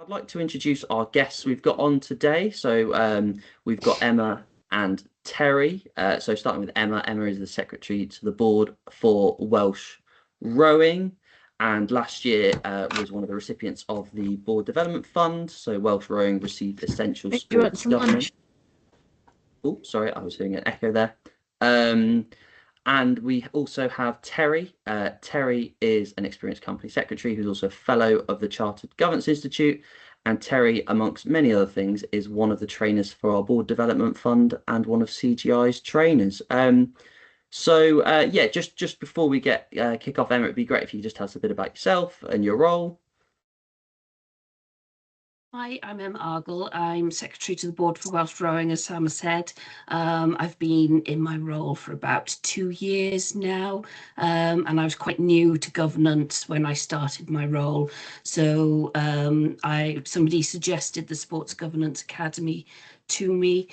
I'd like to introduce our guests we've got on today. So we've got Emma and Terry. So starting with Emma, Emma is the secretary to the board for Welsh Rowing, and last year was one of the recipients of the Board Development Fund. So Welsh Rowing received essential sports governance. Oh, sorry, I was hearing an echo there. And we also have Terry. Terry is an experienced company secretary who's also a fellow of the Chartered Governance Institute. And Terry, amongst many other things, is one of the trainers for our Board Development Fund and one of CGI's trainers. Yeah, just before we kick off, Emma, it'd be great if you just tell us a bit about yourself and your role. Hi, I'm Emma Argall. I'm Secretary to the Board for Welsh Rowing, as Sam said. I've been in my role for about 2 years now, and I was quite new to governance when I started my role. So somebody suggested the Sports Governance Academy to me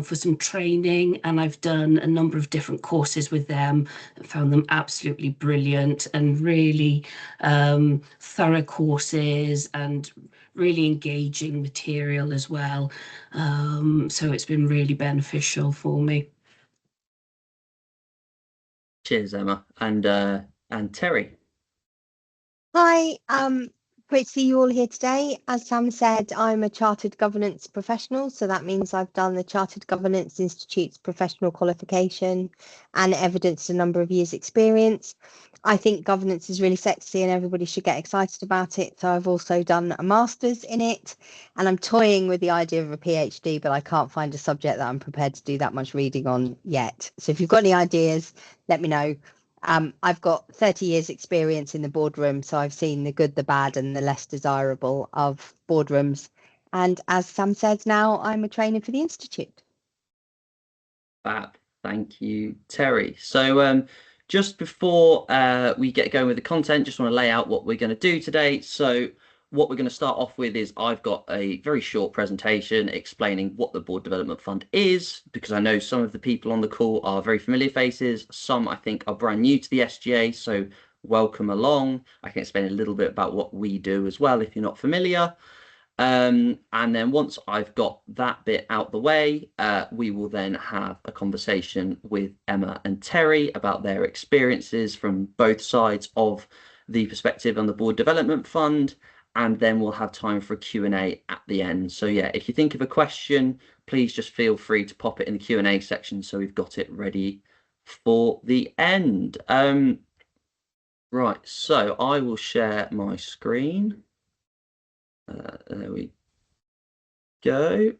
for some training, and I've done a number of different courses with them and found them absolutely brilliant and really thorough courses and really engaging material as well. So it's been really beneficial for me. Cheers, Emma. And Terry. Hi, great to see you all here today. As Sam said, I'm a Chartered Governance professional, so that means I've done the Chartered Governance Institute's professional qualification and evidenced a number of years' experience. I think governance is really sexy and everybody should get excited about it. So I've also done a master's in it, and I'm toying with the idea of a PhD, but I can't find a subject that I'm prepared to do that much reading on yet. So if you've got any ideas, let me know. I've got 30 years experience in the boardroom, so I've seen the good, the bad and the less desirable of boardrooms. And as Sam says now, I'm a trainer for the Institute. Fab. Thank you, Terry. So just before we get going with the content, just want to lay out what we're going to do today. So what we're going to start off with is I've got a very short presentation explaining what the Board Development Fund is, because I know some of the people on the call are very familiar faces. Some I think are brand new to the SGA, so welcome along. I can explain a little bit about what we do as well if you're not familiar. And then once I've got that bit out the way, we will then have a conversation with Emma and Terry about their experiences from both sides of the perspective on the Board Development Fund. And then we'll have time for a Q&A at the end. So yeah, if you think of a question, please just feel free to pop it in the Q&A section so we've got it ready for the end. Right, so I will share my screen. There we go.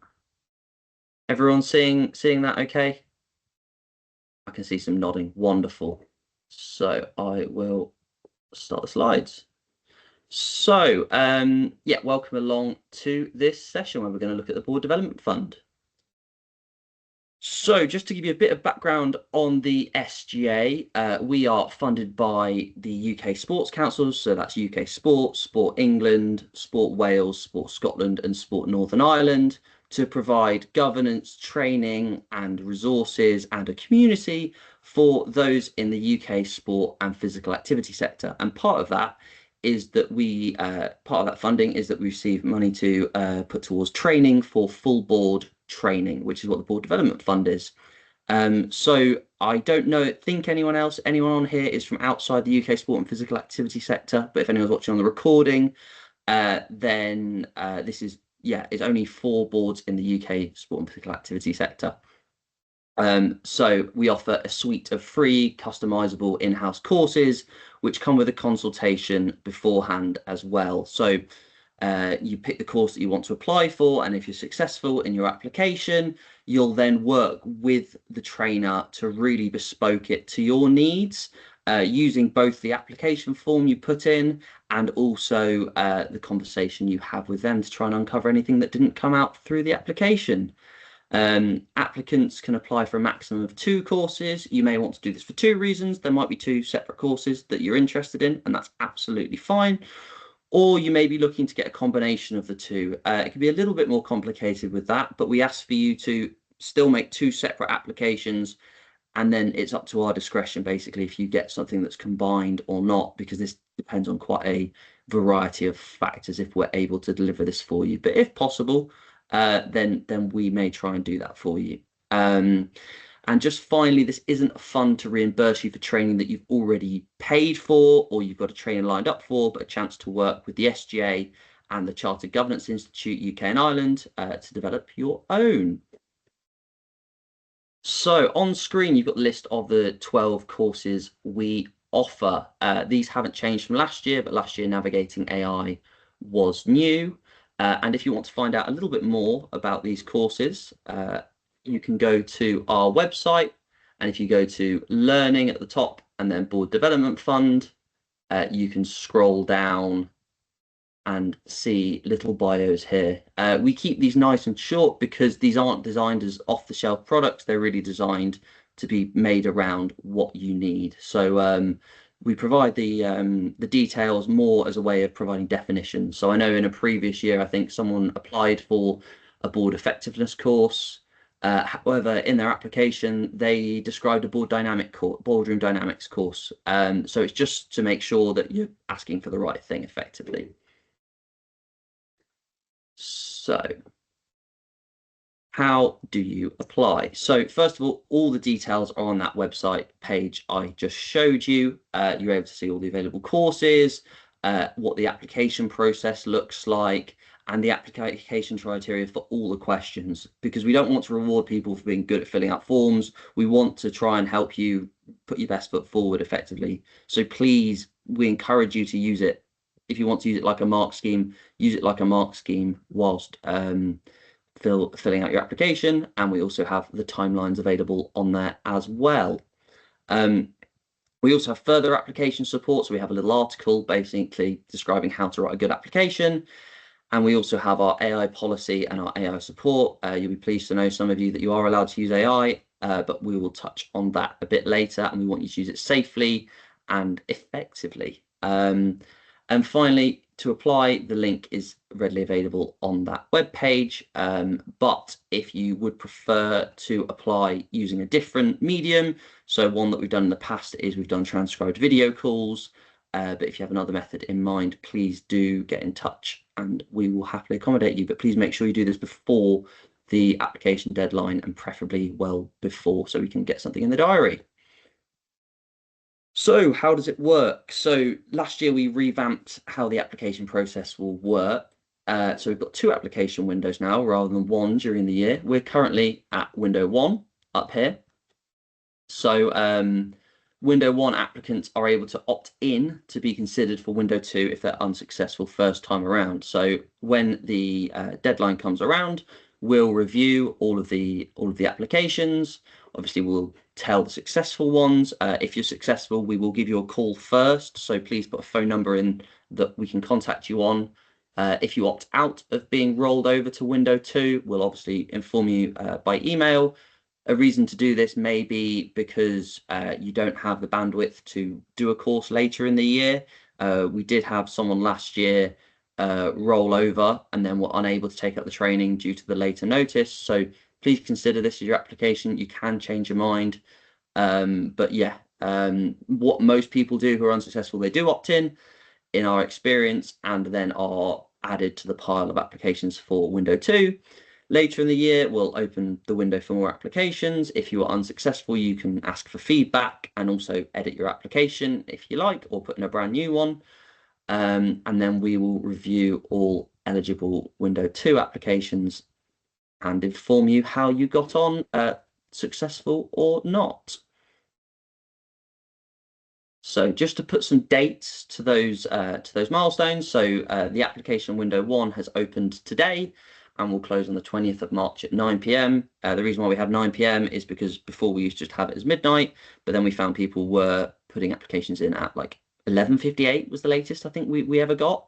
Everyone seeing that okay? I can see some nodding. Wonderful. So I will start the slides. So, yeah, welcome along to this session where we're going to look at the Board Development Fund. So just to give you a bit of background on the SGA, we are funded by the UK Sports Councils, so that's UK Sport, Sport England, Sport Wales, Sport Scotland and Sport Northern Ireland, to provide governance, training and resources and a community for those in the UK sport and physical activity sector. And part of that is that part of that funding is that we receive money to put towards training for full board training, which is what the Board Development Fund is. So I don't think anyone on here is from outside the UK sport and physical activity sector, but if anyone's watching on the recording, then this is, yeah, it's only 4 boards in the UK sport and physical activity sector. So we offer a suite of free customizable in-house courses which come with a consultation beforehand as well. So you pick the course that you want to apply for, and if you're successful in your application, you'll then work with the trainer to really bespoke it to your needs, using both the application form you put in and also the conversation you have with them to try and uncover anything that didn't come out through the application. Applicants can apply for a maximum of 2 courses. You may want to do this for 2 reasons. There might be 2 separate courses that you're interested in, and that's absolutely fine. Or you may be looking to get a combination of the 2. It can be a little bit more complicated with that, but we ask for you to still make 2 separate applications, and then it's up to our discretion basically if you get something that's combined or not, because this depends on quite variety of factors if we're able to deliver this for you. But if possible, then we may try and do that for you. And just finally, this isn't a fund to reimburse you for training that you've already paid for or you've got a training lined up for, but a chance to work with the SGA and the Chartered Governance Institute UK and Ireland to develop your own. So on screen, you've got the list of the 12 courses we offer. These haven't changed from last year, but last year Navigating AI was new. And if you want to find out a little bit more about these courses, you can go to our website, and if you go to Learning at the top and then Board Development Fund, you can scroll down and see little bios here. We keep these nice and short because these aren't designed as off-the-shelf products. They're really designed to be made around what you need. So we provide the details more as a way of providing definitions. So I know in a previous year, I think someone applied for a board effectiveness course. However, in their application, they described a boardroom dynamics course. So it's just to make sure that you're asking for the right thing effectively. So how do you apply? So first of all the details are on that website page I just showed you. You're able to see all the available courses, what the application process looks like, and the application criteria for all the questions, because we don't want to reward people for being good at filling out forms. We want to try and help you put your best foot forward effectively. So please, we encourage you to use it. If you want to use it like a mark scheme, use it like a mark scheme whilst filling out your application. And we also have the timelines available on there as well. We also have further application support. So we have a little article basically describing how to write a good application. And we also have our AI policy and our AI support. You'll be pleased to know, some of you, that you are allowed to use AI, but we will touch on that a bit later. And we want you to use it safely and effectively. And finally, to apply, the link is readily available on that web page. But if you would prefer to apply using a different medium, so one that we've done in the past is we've done transcribed video calls. But if you have another method in mind, please do get in touch and we will happily accommodate you. But please make sure you do this before the application deadline, and preferably well before, so we can get something in the diary. So how does it work? So last year we revamped how the application process will work. So we've got 2 application windows now rather than 1 during the year. We're currently at window 1 up here. So window 1 applicants are able to opt in to be considered for window 2 if they're unsuccessful first time around. So when the deadline comes around, we'll review all of the applications. Obviously, we'll tell the successful ones. If you're successful, we will give you a call first. So please put a phone number in that we can contact you on. If you opt out of being rolled over to window 2, we'll obviously inform you by email. A reason to do this may be because you don't have the bandwidth to do a course later in the year. We did have someone last year roll over and then were unable to take up the training due to the later notice. So please consider this as your application. You can change your mind. But yeah, what most people do who are unsuccessful, they do opt in our experience, and then are added to the pile of applications for window 2. Later in the year, we'll open the window for more applications. If you are unsuccessful, you can ask for feedback and also edit your application if you like, or put in a brand new one. And then we will review all eligible window 2 applications and inform you how you got on, successful or not. So just to put some dates to those milestones. So the application window 1 has opened today and will close on the 20th of March at 9 p.m. The reason why we have 9 p.m. is because before we used to just have it as midnight, but then we found people were putting applications in at like 11:58 was the latest I think we ever got.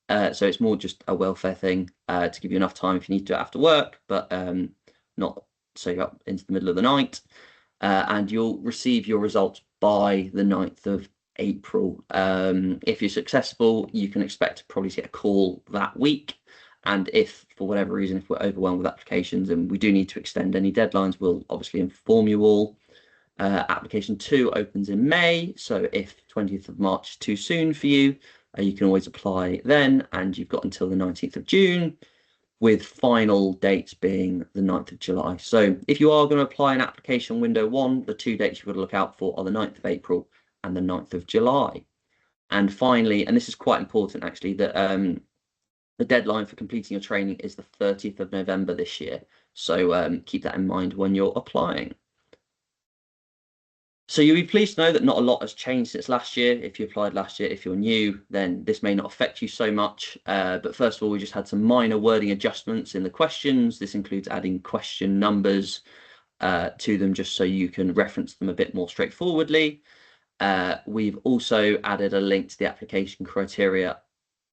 So it's more just a welfare thing to give you enough time if you need to do it after work, but not so you're up into the middle of the night. And you'll receive your results by the 9th of April. If you're successful, you can expect to probably get a call that week. And if for whatever reason, if we're overwhelmed with applications and we do need to extend any deadlines, we'll obviously inform you all. Application 2 opens in May. So if 20th of March is too soon for you, You can always apply then, and you've got until the 19th of June, with final dates being the 9th of July. So if you are going to apply in application window 1, the 2 dates you've got to look out for are the 9th of April and the 9th of July. And finally, and this is quite important actually, that the deadline for completing your training is the 30th of November this year. So keep that in mind when you're applying. So you'll be pleased to know that not a lot has changed since last year. If you applied last year, if you're new, then this may not affect you so much. But first of all, we just had some minor wording adjustments in the questions. This includes adding question numbers to them just so you can reference them a bit more straightforwardly. We've also added a link to the application criteria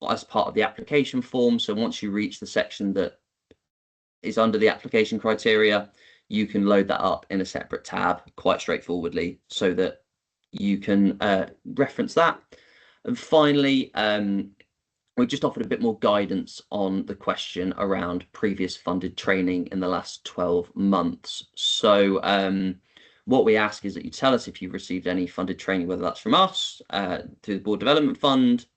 as part of the application form. So once you reach the section that is under the application criteria, you can load that up in a separate tab quite straightforwardly so that you can reference that. And finally, we just offered a bit more guidance on the question around previous funded training in the last 12 months. So what we ask is that you tell us if you've received any funded training, whether that's from us, through the Board Development Fund,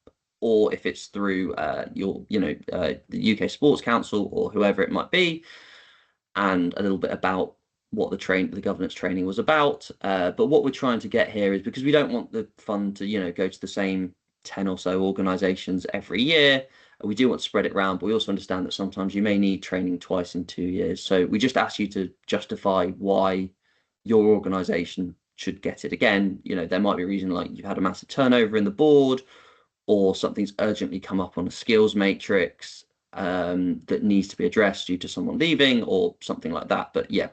or if it's through the UK Sports Council or whoever it might be, and a little bit about what the governance training was about. But what we're trying to get here is, because we don't want the fund to go to the same 10 or so organisations every year, we do want to spread it around, but we also understand that sometimes you may need training twice in 2 years. So we just ask you to justify why your organisation should get it. Again, there might be a reason like you've had a massive turnover in the board, or something's urgently come up on a skills matrix that needs to be addressed due to someone leaving or something like that. But yeah,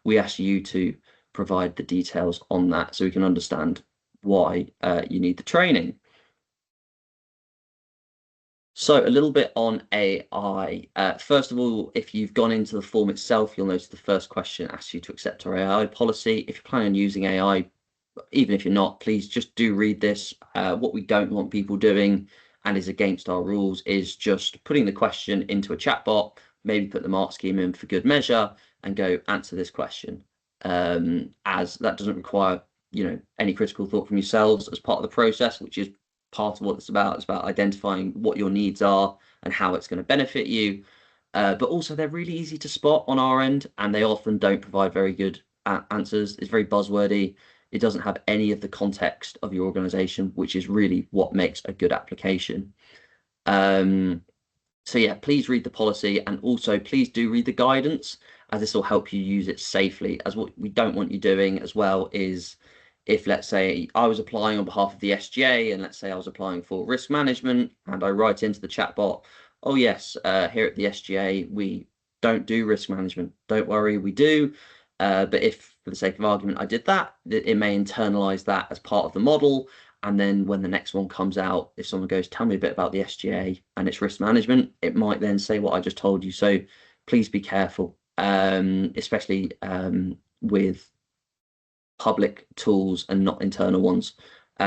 we ask you to provide the details on that so we can understand why you need the training. So a little bit on AI. First of all, if you've gone into the form itself, you'll notice the first question asks you to accept our AI policy. If you're planning on using AI, even if you're not, please just do read this. What we don't want people doing, and is against our rules, is just putting the question into a chatbot, maybe put the mark scheme in for good measure, and go answer this question, as that doesn't require any critical thought from yourselves as part of the process, which is part of what it's about. It's about identifying what your needs are and how it's going to benefit you. But also they're really easy to spot on our end, and they often don't provide very good answers. It's very buzzwordy. It doesn't have any of the context of your organization, which is really what makes a good application. So yeah, please read the policy, and also please do read the guidance, as this will help you use it safely. As what we don't want you doing as well is, if let's say I was applying on behalf of the SGA, and let's say I was applying for risk management, and I write into the chatbot, oh yes, here at the SGA, we don't do risk management. Don't worry, we do. But if, for the sake of argument, I did that, it may internalize that as part of the model. And then when the next one comes out, if someone goes, tell me a bit about the SGA and its risk management, it might then say what I just told you. So please be careful, especially with public tools and not internal ones.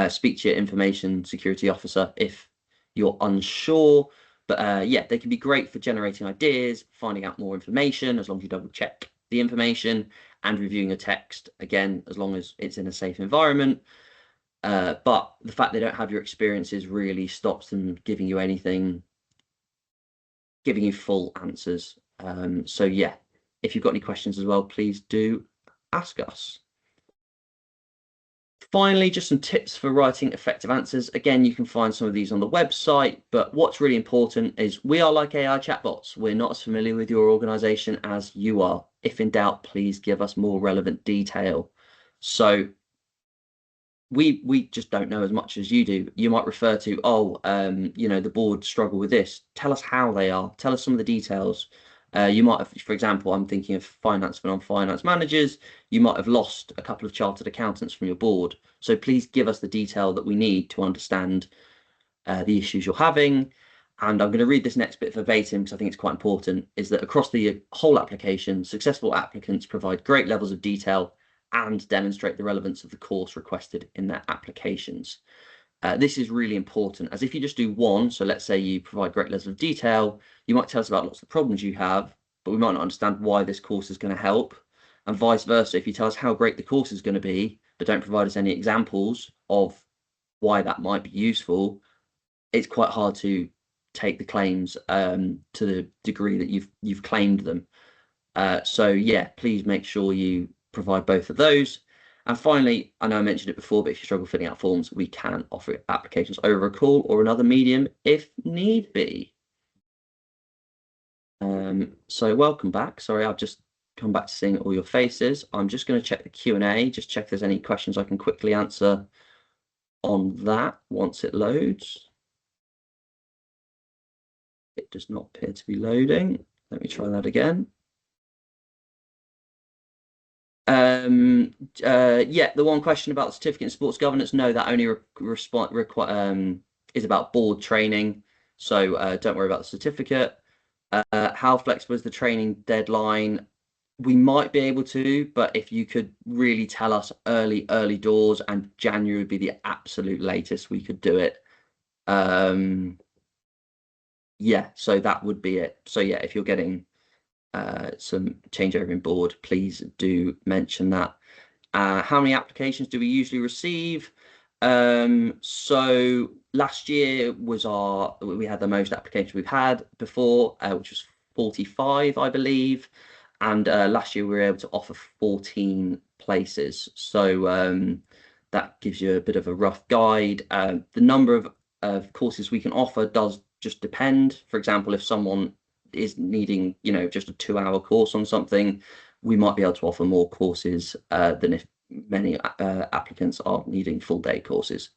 Speak to your information security officer if you're unsure. But yeah, they can be great for generating ideas, finding out more information, as long as you double check the information, and reviewing a text, again, as long as it's in a safe environment. But the fact they don't have your experiences really stops them giving you anything, giving you full answers. So yeah, if you've got any questions as well, please do ask us. Finally, just some tips for writing effective answers. Again, you can find some of these on the website, but what's really important is we are like AI chatbots. We're not as familiar with your organization as you are. If in doubt, please give us more relevant detail. So we just don't know as much as you do. You might refer to, the board struggle with this. Tell us how they are. Tell us some of the details. You might have, for example, I'm thinking of finance for non-finance managers. You might have lost a couple of chartered accountants from your board. So please give us the detail that we need to understand the issues you're having. And I'm going to read this next bit verbatim because I think it's quite important, is that across the whole application, successful applicants provide great levels of detail and demonstrate the relevance of the course requested in their applications. This is really important, as if you just do one, so let's say you provide great levels of detail, you might tell us about lots of the problems you have, but we might not understand why this course is going to help, and vice versa. If you tell us how great the course is going to be, but don't provide us any examples of why that might be useful, it's quite hard to take the claims to the degree that you've claimed them. So yeah, please make sure you provide both of those. And finally, I know I mentioned it before, but if you struggle filling out forms, we can offer applications over a call or another medium if need be. So welcome back. Sorry, I've just come back to seeing all your faces. I'm just going to check the Q&A, just check if there's any questions I can quickly answer on that once it loads. It does not appear to be loading. Let me try that again. Yeah, the one question about the certificate in sports governance, no, that only is about board training. So don't worry about the certificate. How flexible is the training deadline? We might be able to, but if you could really tell us early doors, and January would be the absolute latest we could do it. Yeah, so that would be it. So yeah, if you're getting some changeover in board, please do mention that. How many applications do we usually receive? So last year was we had the most applications we've had before, which was 45, I believe. And last year we were able to offer 14 places. So that gives you a bit of a rough guide. The number of courses we can offer does just depend. For example, if someone is needing, just a 2-hour course on something, we might be able to offer more courses than if many applicants are needing full day courses.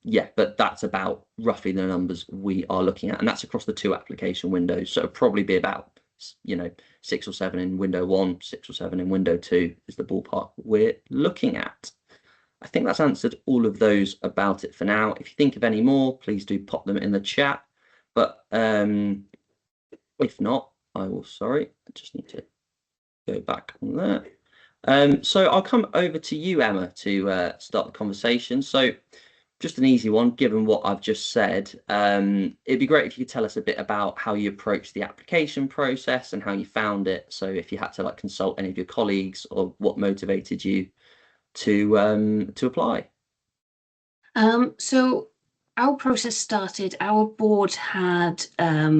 Yeah, but that's about roughly the numbers we are looking at, and that's across the 2 application windows. So it'll probably be about 6 or 7 in window 1, 6 or 7 in window 2 is the ballpark we're looking at. I think that's answered all of those about it for now. If you think of any more, please do pop them in the chat. But if not, I will, sorry, I just need to go back on there. So I'll come over to you, Emma, to start the conversation. So just an easy one, given what I've just said. It'd be great if you could tell us a bit about how you approached the application process and how you found it. So if you had to consult any of your colleagues, or what motivated you to apply. So our process started, our board had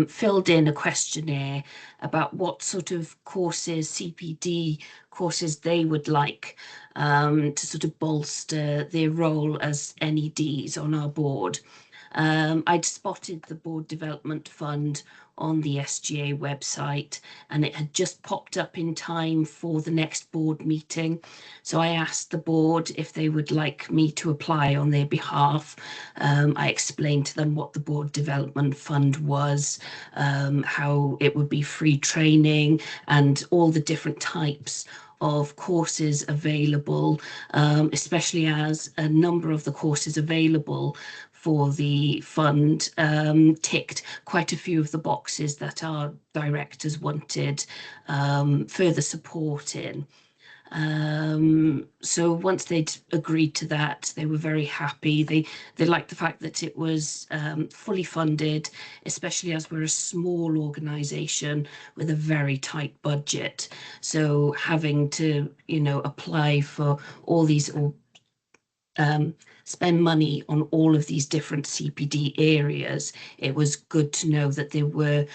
filled in a questionnaire about what sort of courses, CPD courses they would like to sort of bolster their role as NEDs on our board. I'd spotted the Board Development Fund on the SGA website, and it had just popped up in time for the next board meeting. So I asked the board if they would like me to apply on their behalf. I explained to them what the Board Development Fund was, how it would be free training, and all the different types of courses available, especially as a number of the courses available for the fund ticked quite a few of the boxes that our directors wanted further support in. So once they'd agreed to that, they were very happy. They liked the fact that it was fully funded, especially as we're a small organisation with a very tight budget. So having to, apply for all these, or spend money on all of these different CPD areas, it was good to know that there were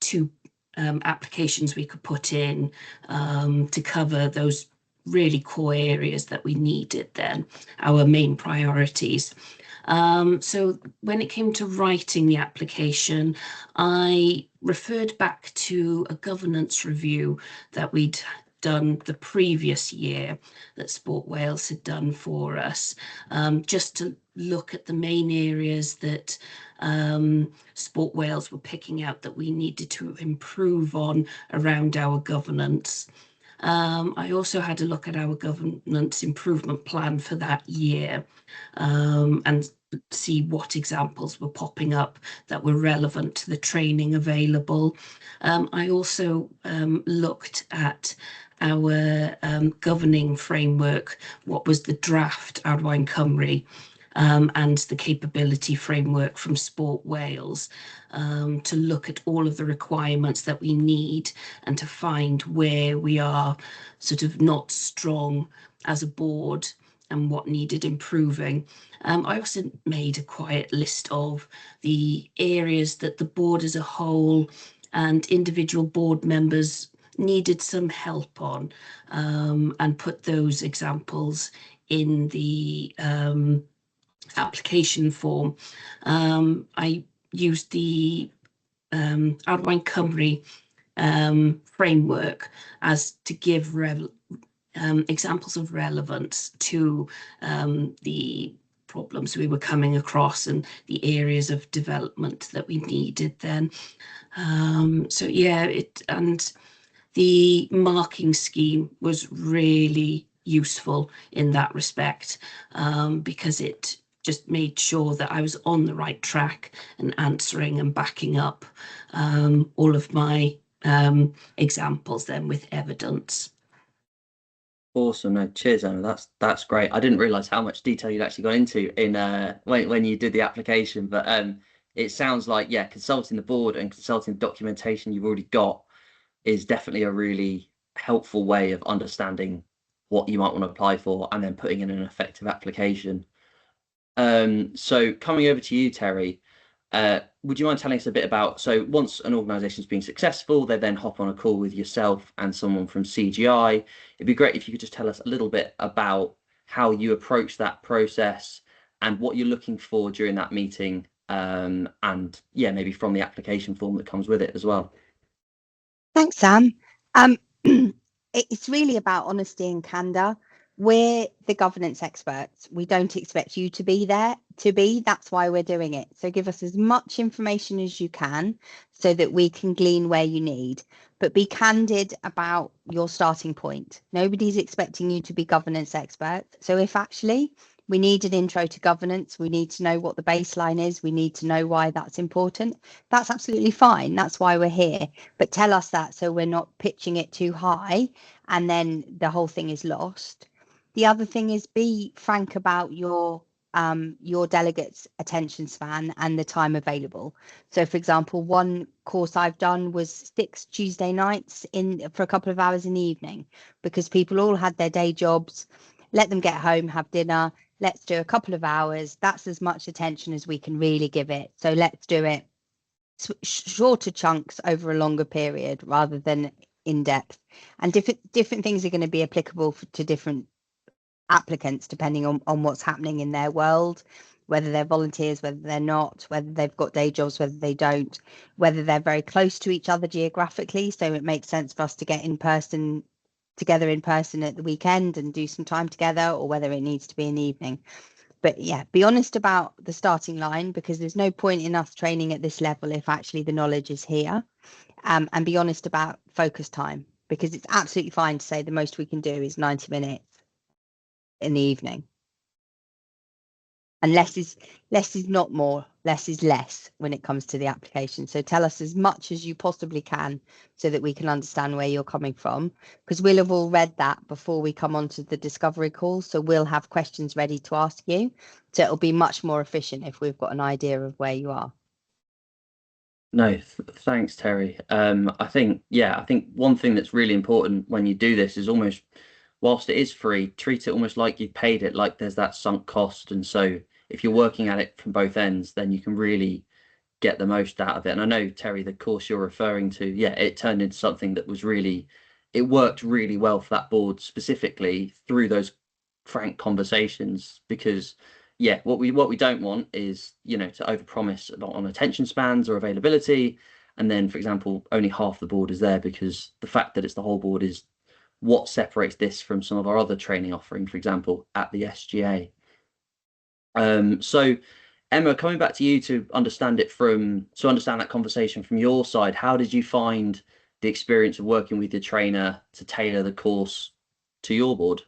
2 applications we could put in to cover those really core areas that we needed then, our main priorities. So when it came to writing the application, I referred back to a governance review that we'd done the previous year, that Sport Wales had done for us, just to look at the main areas that Sport Wales were picking out that we needed to improve on around our governance. I also had a look at our governance improvement plan for that year, and see what examples were popping up that were relevant to the training available. I also looked at our governing framework, what was the draft Arwain Cymru, and the capability framework from Sport Wales, to look at all of the requirements that we need and to find where we are sort of not strong as a board and what needed improving. I also made a quiet list of the areas that the board as a whole and individual board members needed some help on, and put those examples in the application form. I used the Arwain Cymru framework as to give examples of relevance to the problems we were coming across and the areas of development that we needed then. So yeah, and the marking scheme was really useful in that respect, because it just made sure that I was on the right track and answering and backing up all of my examples then with evidence. Awesome. No, cheers, Emma. That's great. I didn't realize how much detail you'd actually gone into in when you did the application, but it sounds like, yeah, consulting the board and consulting the documentation you've already got is definitely a really helpful way of understanding what you might want to apply for and then putting in an effective application. So coming over to you, Terry, would you mind telling us a bit about, so once an organisation's been successful, they then hop on a call with yourself and someone from CGI. It'd be great if you could just tell us a little bit about how you approach that process and what you're looking for during that meeting, and yeah, maybe from the application form that comes with it as well. Thanks, Sam. It's really about honesty and candor. We're the governance experts. We don't expect you to be there to be. That's why we're doing it. So give us as much information as you can so that we can glean where you need. But be candid about your starting point. Nobody's expecting you to be governance experts. So if actually we need an intro to governance, we need to know what the baseline is, we need to know why that's important, that's absolutely fine. That's why we're here. But tell us that so we're not pitching it too high and then the whole thing is lost. The other thing is be frank about your delegates' attention span and the time available. So, for example, one course I've done was 6 Tuesday nights for a couple of hours in the evening because people all had their day jobs. Let them get home, have dinner. Let's do a couple of hours. That's as much attention as we can really give it. So let's do it shorter chunks over a longer period rather than in depth. And different things are going to be applicable to different applicants depending on what's happening in their world, whether they're volunteers, whether they're not, whether they've got day jobs, whether they don't, whether they're very close to each other geographically, so it makes sense for us to get together in person at the weekend and do some time together, or whether it needs to be in the evening. But yeah, be honest about the starting line, because there's no point in us training at this level if actually the knowledge is here, and be honest about focus time, because it's absolutely fine to say the most we can do is 90 minutes in the evening. And less is not more, less is less when it comes to the application. So tell us as much as you possibly can so that we can understand where you're coming from, because we'll have all read that before we come on to the discovery call. So we'll have questions ready to ask you. So it'll be much more efficient if we've got an idea of where you are. No, thanks, Terry. I think one thing that's really important when you do this is almost, whilst it is free, treat it almost like you've paid it, like there's that sunk cost. And so if you're working at it from both ends, then you can really get the most out of it. And I know, Terry, the course you're referring to, yeah, it turned into something that was really, it worked really well for that board specifically through those frank conversations, because yeah, what we don't want is, you know, to overpromise on attention spans or availability, and then, for example, only half the board is there, because the fact that it's the whole board is what separates this from some of our other training offering, for example, at the SGA. So Emma, coming back to you to understand that conversation from your side, how did you find the experience of working with your trainer to tailor the course to your board?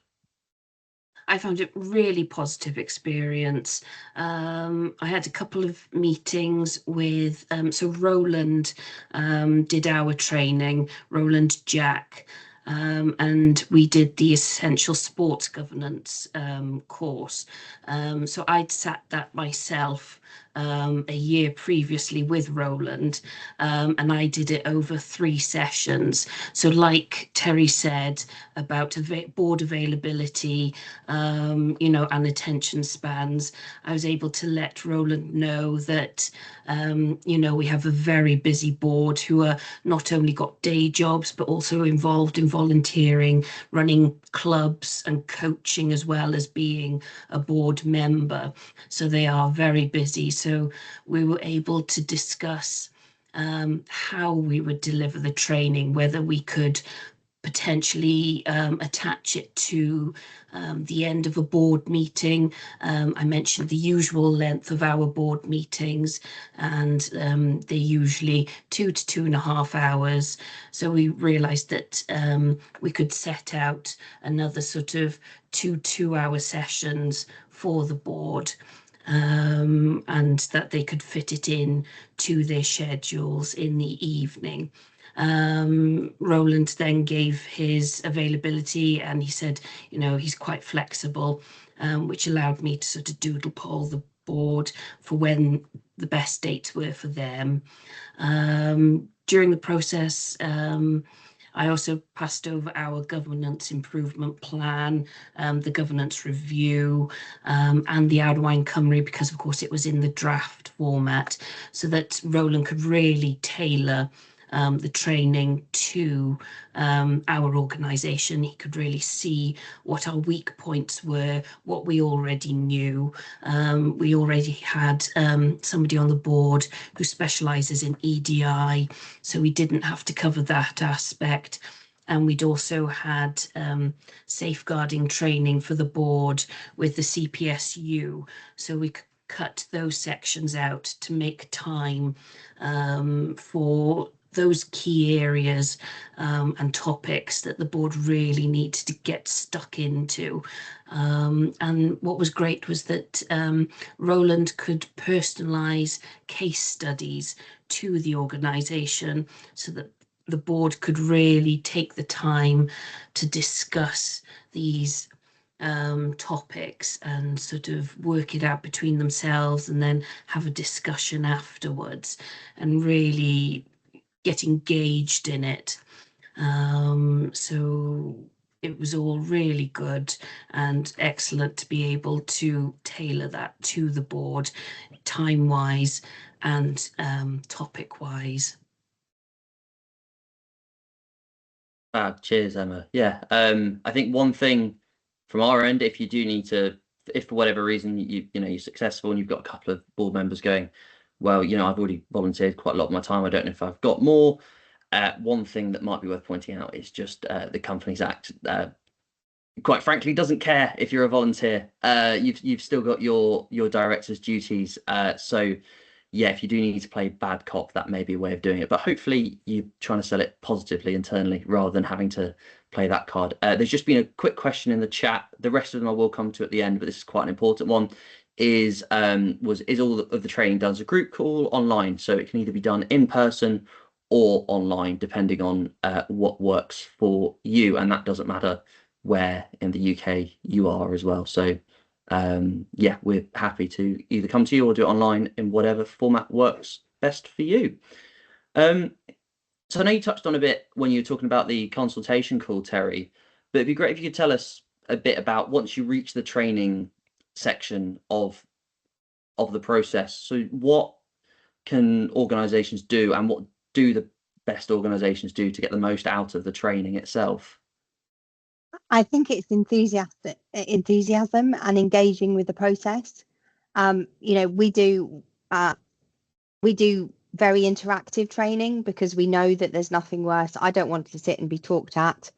I found it really positive experience. I had a couple of meetings with, so Roland did our training, Roland Jack, and we did the Essential Sports Governance course. So I'd sat that myself a year previously with Roland, and I did it over 3 sessions. So like Terry said about board availability, you know, and attention spans, I was able to let Roland know that, you know, we have a very busy board who are not only got day jobs, but also involved in volunteering, running clubs and coaching, as well as being a board member. So they are very busy. So we were able to discuss how we would deliver the training, whether we could potentially attach it to the end of a board meeting. I mentioned the usual length of our board meetings, and they're usually 2 to 2.5 hours. So we realised that we could set out another sort of 2 2-hour sessions for the board, and that they could fit it in to their schedules in the evening. Roland then gave his availability, and he said, you know, he's quite flexible, which allowed me to sort of doodle poll the board for when the best dates were for them. During the process, I also passed over our governance improvement plan, the governance review, and the Argall Cymru, because of course it was in the draft format, so that Roland could really tailor the training to our organisation. He could really see what our weak points were, what we already knew. We already had somebody on the board who specialises in EDI, so we didn't have to cover that aspect. And we'd also had safeguarding training for the board with the CPSU, so we could cut those sections out to make time for those key areas and topics that the board really needs to get stuck into. And what was great was that Roland could personalise case studies to the organisation, so that the board could really take the time to discuss these topics and sort of work it out between themselves, and then have a discussion afterwards and really get engaged in it. So it was all really good and excellent to be able to tailor that to the board, time-wise and topic-wise. Cheers, Emma. Yeah, I think one thing from our end, if you do need to, if for whatever reason you're successful and you've got a couple of board members going, well, I've already volunteered quite a lot of my time, I don't know if I've got more. One thing that might be worth pointing out is just the Companies Act. Quite frankly, doesn't care if you're a volunteer. You've still got your director's duties. So yeah, if you do need to play bad cop, that may be a way of doing it. But hopefully you're trying to sell it positively internally rather than having to play that card. There's just been a quick question in the chat. The rest of them I will come to at the end, but this is quite an important one. Is all of the training done as a group call online? So it can either be done in person or online, depending on what works for you, and that doesn't matter where in the UK you are as well. So yeah, we're happy to either come to you or do it online in whatever format works best for you. So I know you touched on a bit when you were talking about the consultation call, Terry, but it'd be great if you could tell us a bit about once you reach the training section of the process. So what can organizations do, and what do the best organizations do to get the most out of the training itself? I think it's enthusiasm and engaging with the process. We do very interactive training because we know that there's nothing worse. I don't want to sit and be talked at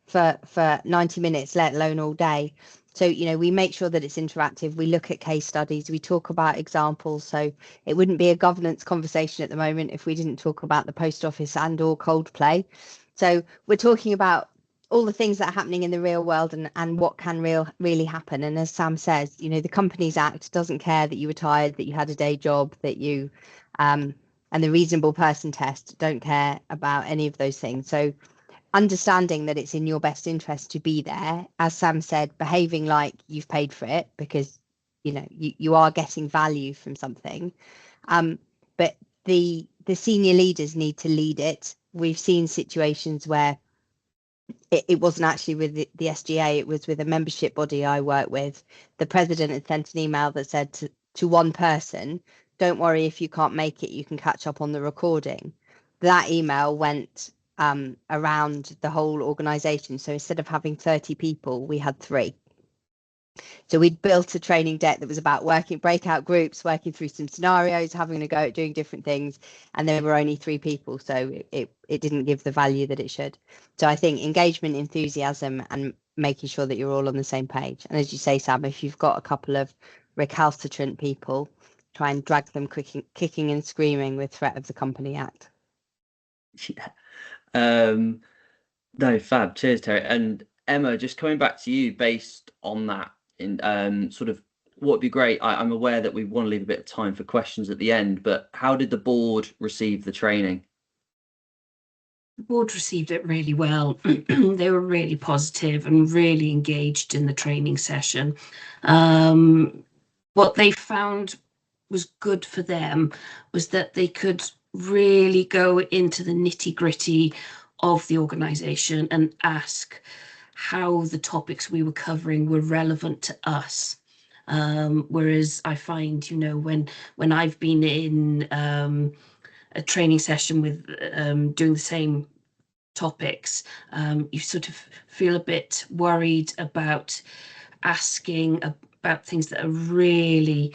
for 90 minutes, let alone all day. So, we make sure that it's interactive. We look at case studies, we talk about examples. So it wouldn't be a governance conversation at the moment if we didn't talk about the post office and or Coldplay. So we're talking about all the things that are happening in the real world and what can really happen. And as Sam says, the Companies Act doesn't care that you were tired, that you had a day job, that you and the reasonable person test don't care about any of those things. So understanding that it's in your best interest to be there, as Sam said, behaving like you've paid for it, because you are getting value from something. But the senior leaders need to lead it. We've seen situations where it wasn't actually with the SGA, it was with a membership body I work with. The president had sent an email that said to one person, don't worry if you can't make it, you can catch up on the recording. That email went around the whole organisation. So instead of having 30 people, we had 3. So we'd built a training deck that was about working breakout groups, working through some scenarios, having a go at doing different things. And there were only 3 people. So it didn't give the value that it should. So I think engagement, enthusiasm, and making sure that you're all on the same page. And as you say, Sam, if you've got a couple of recalcitrant people, try and drag them kicking and screaming with threat of the Company Act. Yeah. No, fab. Cheers, Terry. And Emma, just coming back to you based on that, in sort of what would be great. I'm aware that we want to leave a bit of time for questions at the end, but how did the board receive the training? The board received it really well. They were really positive and really engaged in the training session. What they found was good for them was that they could really go into the nitty-gritty of the organisation and ask how the topics we were covering were relevant to us. Whereas I find, when I've been in a training session with doing the same topics, you sort of feel a bit worried about asking about things that are really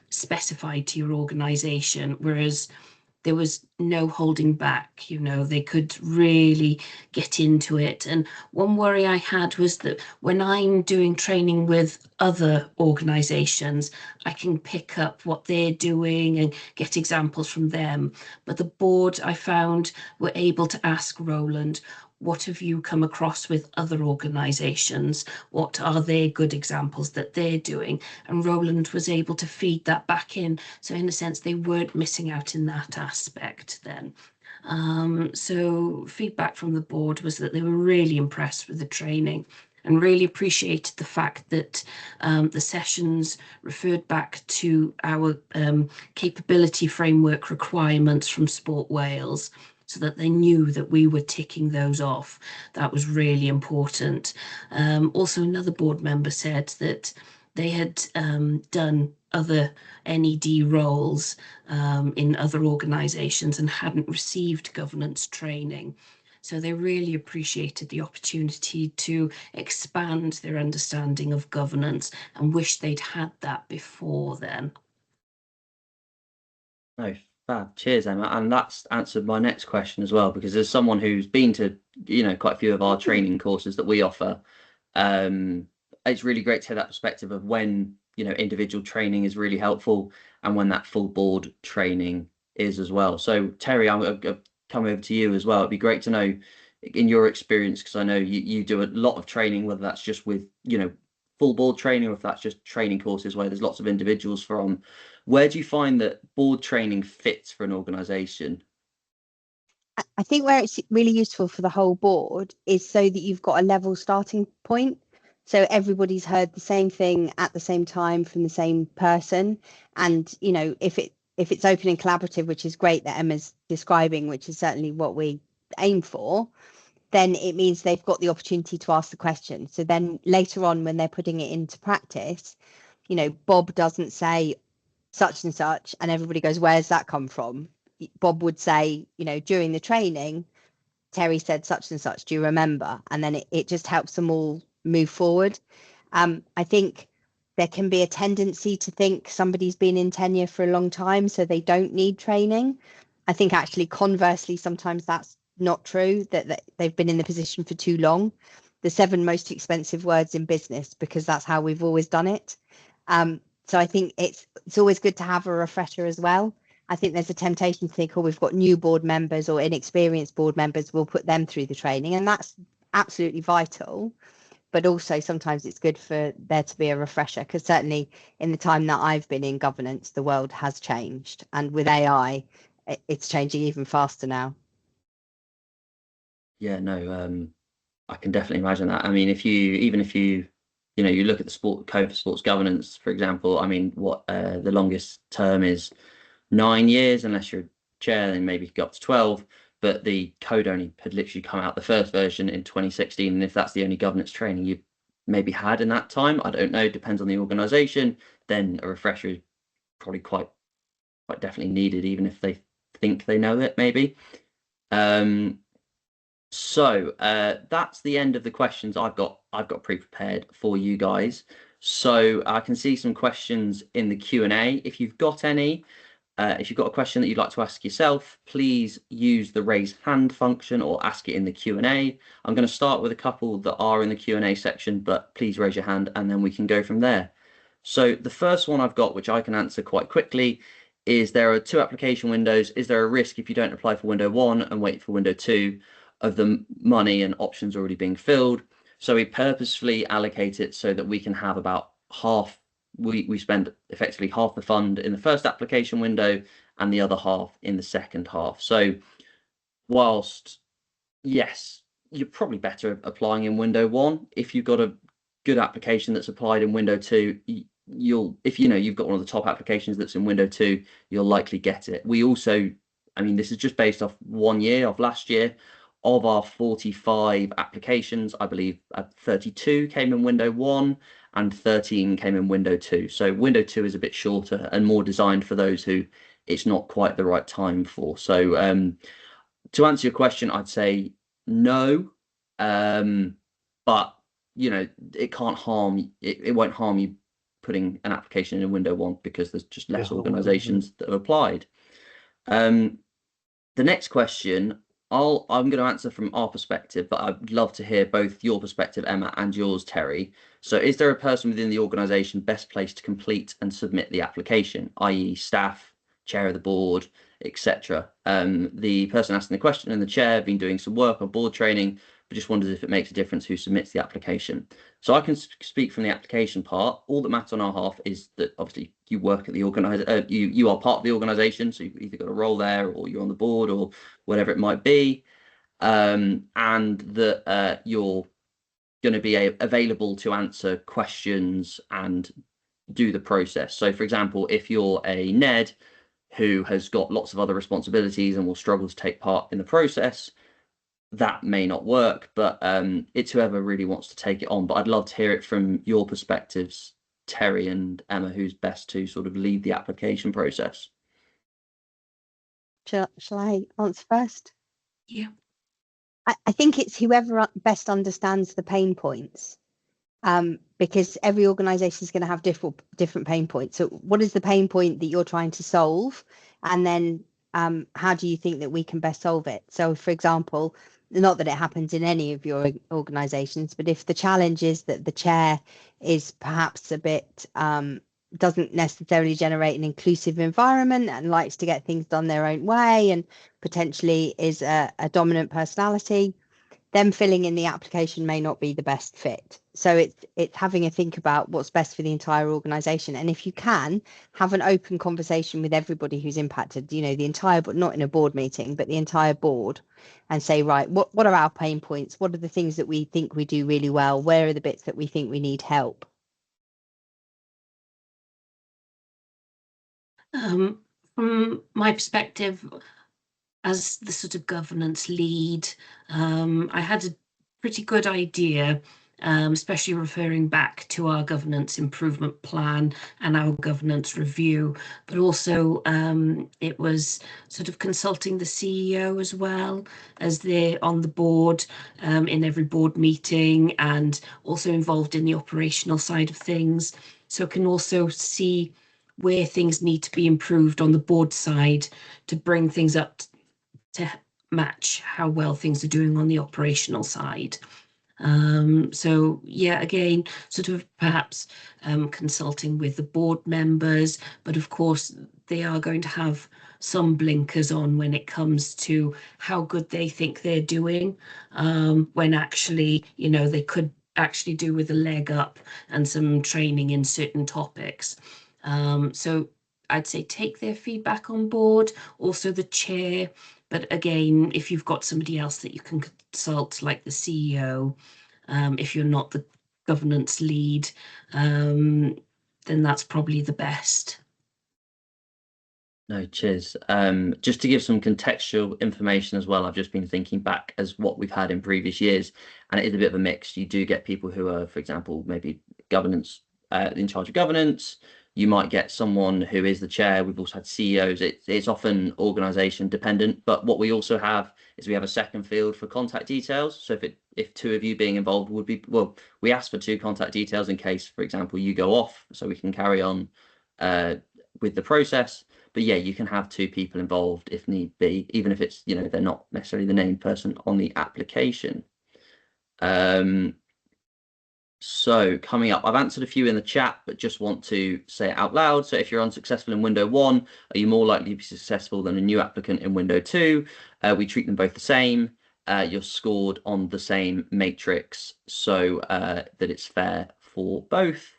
specified to your organisation, whereas there was no holding back. They could really get into it. And one worry I had was that when I'm doing training with other organisations, I can pick up what they're doing and get examples from them. But the board, I found, were able to ask Roland, what have you come across with other organisations? What are their good examples that they're doing? And Roland was able to feed that back in. So in a sense, they weren't missing out in that aspect then. So feedback from the board was that they were really impressed with the training and really appreciated the fact that the sessions referred back to our capability framework requirements from Sport Wales, so that they knew that we were ticking those off. That was really important. Also, another board member said that they had done other NED roles in other organisations and hadn't received governance training. So they really appreciated the opportunity to expand their understanding of governance and wish they'd had that before then. No, fab. Cheers, Emma. And that's answered my next question as well, because as someone who's been to, quite a few of our training courses that we offer, it's really great to hear that perspective of when, individual training is really helpful and when that full board training is as well. So Terry, I'm going to come over to you as well. It'd be great to know in your experience, because I know you do a lot of training, whether that's just with, full board training or if that's just training courses where there's lots of individuals from. Where do you find that board training fits for an organisation? I think where it's really useful for the whole board is so that you've got a level starting point. So everybody's heard the same thing at the same time from the same person. And, if it's open and collaborative, which is great that Emma's describing, which is certainly what we aim for, then it means they've got the opportunity to ask the question. So then later on, when they're putting it into practice, Bob doesn't say such and such, and everybody goes, where's that come from? Bob would say, during the training, Terry said such and such, do you remember? And then it just helps them all move forward. I think there can be a tendency to think somebody's been in tenure for a long time, so they don't need training. I think actually conversely, sometimes that's not true, that they've been in the position for too long. The 7 most expensive words in business, because that's how we've always done it. So I think it's always good to have a refresher as well. I think there's a temptation to think, we've got new board members or inexperienced board members, we'll put them through the training, and that's absolutely vital. But also sometimes it's good for there to be a refresher, because certainly in the time that I've been in governance, the world has changed, and with AI, it's changing even faster now. Yeah, no, I can definitely imagine that. I mean, even if you you look at the sport code for sports governance, for example. I mean, what the longest term is 9 years, unless you're chair, then maybe go up to 12. But the code only had literally come out, the first version, in 2016. And if that's the only governance training you've maybe had in that time, I don't know, depends on the organisation, then a refresher is probably quite definitely needed, even if they think they know it, maybe. So that's the end of the questions I've got pre-prepared for you guys. So I can see some questions in the Q&A. If you've got any, if you've got a question that you'd like to ask yourself, please use the raise hand function or ask it in the Q&A. I'm going to start with a couple that are in the Q&A section, but please raise your hand and then we can go from there. So the first one I've got, which I can answer quite quickly, is there are 2 application windows. Is there a risk if you don't apply for window 1 and wait for window 2 of the money and options already being filled? So we purposefully allocate it so that we can have about half. We spend effectively half the fund in the first application window and the other half in the second half. So whilst, yes, you're probably better applying in window 1. If you've got a good application that's applied in window 2, if you've got one of the top applications that's in window 2, you'll likely get it. We also, I mean, this is just based off 1 year of last year. Of our 45 applications, I believe 32 came in window 1 and 13 came in window 2. So window 2 is a bit shorter and more designed for those who it's not quite the right time for. So to answer your question, I'd say no, but it can't harm, it won't harm you putting an application in window 1 because there's just less organizations that have applied. The next question, I'm going to answer from our perspective, but I'd love to hear both your perspective, Emma, and yours, Terry. So is there a person within the organisation best placed to complete and submit the application, i.e. staff, chair of the board, etc.? The person asking the question and the chair have been doing some work on board training, but just wonders if it makes a difference who submits the application. So I can speak from the application part. All that matters on our half is that obviously you work at the organisation, you are part of the organisation, so you've either got a role there or you're on the board or whatever it might be, and that you're going to be available to answer questions and do the process. So for example, if you're a NED who has got lots of other responsibilities and will struggle to take part in the process, that may not work, but it's whoever really wants to take it on. But I'd love to hear it from your perspectives, Terry and Emma, who's best to sort of lead the application process. Shall I answer first? Yeah. I think it's whoever best understands the pain points, because every organisation is going to have different pain points. So what is the pain point that you're trying to solve? And then how do you think that we can best solve it? So, for example, not that it happens in any of your organisations, but if the challenge is that the chair is perhaps a bit doesn't necessarily generate an inclusive environment and likes to get things done their own way and potentially is a dominant personality, then filling in the application may not be the best fit. So it's having a think about what's best for the entire organisation. And if you can, have an open conversation with everybody who's impacted, the entire, but not in a board meeting, but the entire board, and say, right, what are our pain points? What are the things that we think we do really well? Where are the bits that we think we need help? From my perspective, as the sort of governance lead, I had a pretty good idea, especially referring back to our governance improvement plan and our governance review, but also it was sort of consulting the CEO as well, as they're on the board in every board meeting and also involved in the operational side of things. So can also see where things need to be improved on the board side to bring things up to match how well things are doing on the operational side. So yeah, again, sort of perhaps consulting with the board members, but of course they are going to have some blinkers on when it comes to how good they think they're doing, when actually, they could actually do with a leg up and some training in certain topics. So I'd say take their feedback on board, also the chair. But again, if you've got somebody else that you can consult, like the CEO, if you're not the governance lead, then that's probably the best. No, cheers. Just to give some contextual information as well, I've just been thinking back as what we've had in previous years, and it is a bit of a mix. You do get people who are, for example, maybe governance, in charge of governance. You might get someone who is the chair. We've also had CEOs. It's often organisation dependent, but what we also have is we have a second field for contact details. So if two of you being involved would be, well, we ask for 2 contact details in case, for example, you go off, so we can carry on with the process. But yeah, you can have 2 people involved if need be, even if it's, you know, they're not necessarily the named person on the application. So coming up, I've answered a few in the chat, but just want to say it out loud. So if you're unsuccessful in window 1, are you more likely to be successful than a new applicant in window 2? We treat them both the same. You're scored on the same matrix so that it's fair for both.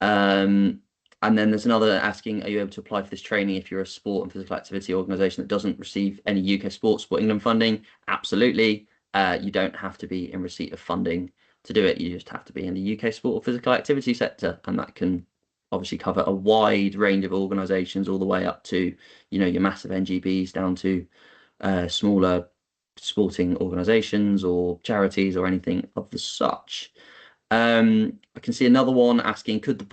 And then there's another asking, are you able to apply for this training if you're a sport and physical activity organisation that doesn't receive any UK Sport England funding? Absolutely. You don't have to be in receipt of funding to do it. You just have to be in the UK sport or physical activity sector, and that can obviously cover a wide range of organisations all the way up to, you know, your massive NGBs down to smaller sporting organisations or charities or anything of the such. I can see another one asking, could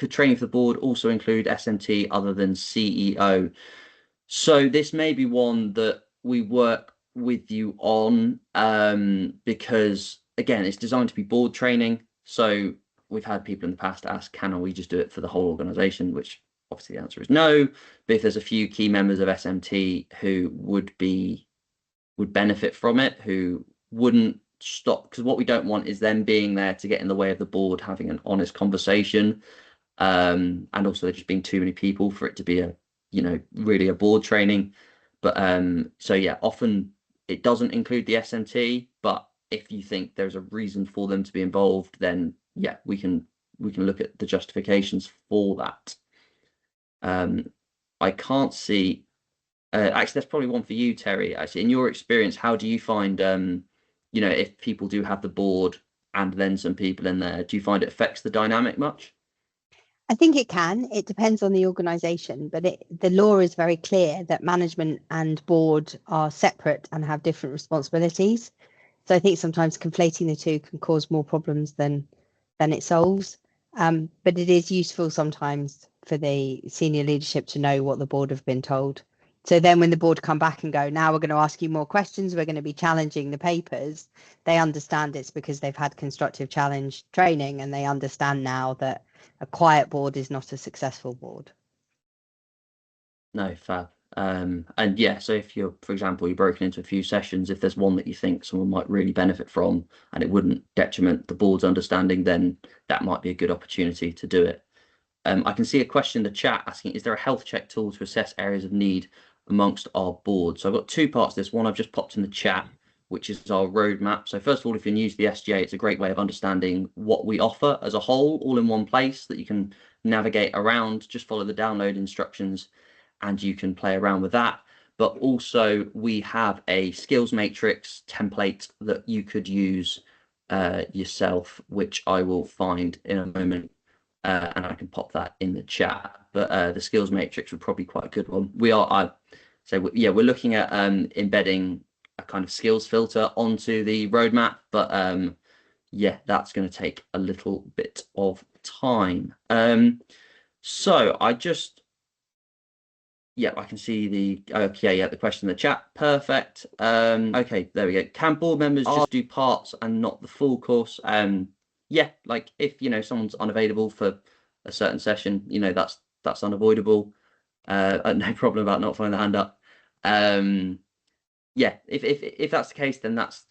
training for the board also include SMT other than CEO? So this may be one that we work with you on, because again, it's designed to be board training. So we've had people in the past ask, can we just do it for the whole organisation? Which obviously the answer is no. But if there's a few key members of SMT who would benefit from it, who wouldn't stop, because what we don't want is them being there to get in the way of the board having an honest conversation, and also there just being too many people for it to be really a board training. But so yeah, often it doesn't include the SMT, but if you think there's a reason for them to be involved, then yeah, we can look at the justifications for that. I can't see actually, that's probably one for you, Terry. Actually, in your experience, how do you find if people do have the board and then some people in there, do you find it affects the dynamic much? I think it can. It depends on the organisation, but the law is very clear that management and board are separate and have different responsibilities. So I think sometimes conflating the two can cause more problems than it solves. But it is useful sometimes for the senior leadership to know what the board have been told. So then when the board come back and go, now we're going to ask you more questions, we're going to be challenging the papers, they understand it's because they've had constructive challenge training, and they understand now that a quiet board is not a successful board. No, fab. And yeah, so if you're, for example, you're broken into a few sessions, if there's one that you think someone might really benefit from and it wouldn't detriment the board's understanding, then that might be a good opportunity to do it. I can see a question in the chat asking, is there a health check tool to assess areas of need amongst our board? So I've got 2 parts to this. One I've just popped in the chat, which is our roadmap. So first of all, if you're new to the SGA, it's a great way of understanding what we offer as a whole, all in one place that you can navigate around. Just follow the download instructions and you can play around with that. But also we have a skills matrix template that you could use yourself, which I will find in a moment. And I can pop that in the chat. But the skills matrix would probably be quite a good one. We're looking at embedding a kind of skills filter onto the roadmap, but yeah, that's going to take a little bit of time. So I can see the the question in the chat. Perfect. Okay, there we go. Can board members just do parts and not the full course? Yeah, like if someone's unavailable for a certain session, that's unavoidable. No problem about not throwing the hand up. Yeah, if that's the case, then that's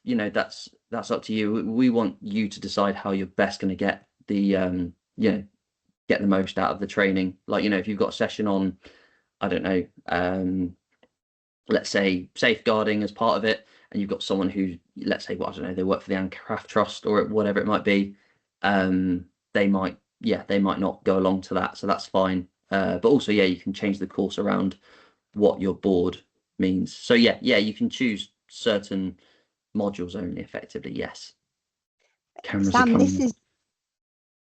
up to you. We want you to decide how you're best going to get the get the most out of the training. Like if you've got a session on, I don't know, let's say safeguarding as part of it, and you've got someone who, let's say, they work for the Anne Craft Trust or whatever it might be, they might not go along to that, so that's fine. But also, you can change the course around what your board means. So you can choose certain modules only, effectively. Yes. Sam,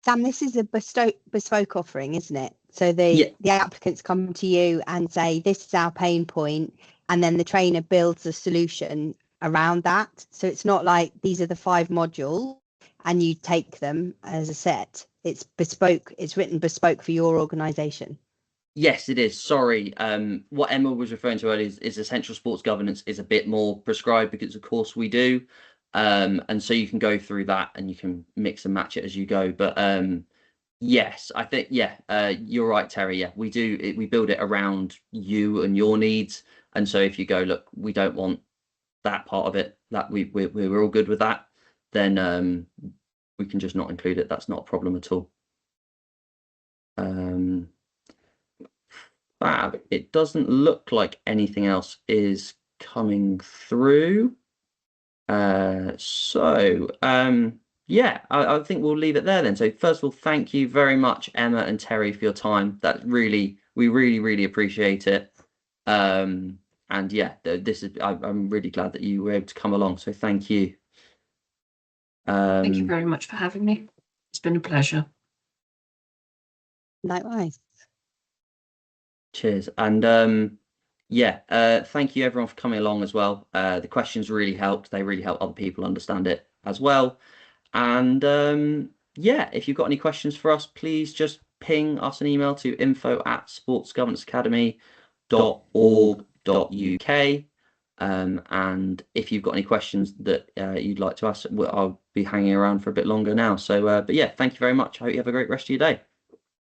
Sam, this is a bespoke offering, isn't it? So Yeah, the applicants come to you and say, this is our pain point, and then the trainer builds a solution around that. So it's not like these are the 5 modules and you take them as a set. It's bespoke. It's written bespoke for your organisation. yes, it is. Sorry. What Emma was referring to earlier is essential sports governance is a bit more prescribed because of course we do. And so you can go through that and you can mix and match it as you go. But yes, I think, yeah, you're right, Terry. Yeah, we do. We build it around you and your needs. And so if you go, look, we don't want that part of it, that we're all good with that, then we can just not include it. That's not a problem at all. Fab. It doesn't look like anything else is coming through. Yeah, I think we'll leave it there then. So first of all, thank you very much, Emma and Terry, for your time. We really appreciate it. And yeah, I'm really glad that you were able to come along. So thank you. Thank you very much for having me. It's been a pleasure. Likewise. Cheers. And yeah, thank you everyone for coming along as well. The questions really helped. They really help other people understand it as well. And yeah, if you've got any questions for us, please just ping us an email to info@sportsgovernanceacademy.org.uk. And if you've got any questions that you'd like to ask, I'll be hanging around for a bit longer now. So, but yeah, thank you very much. I hope you have a great rest of your day.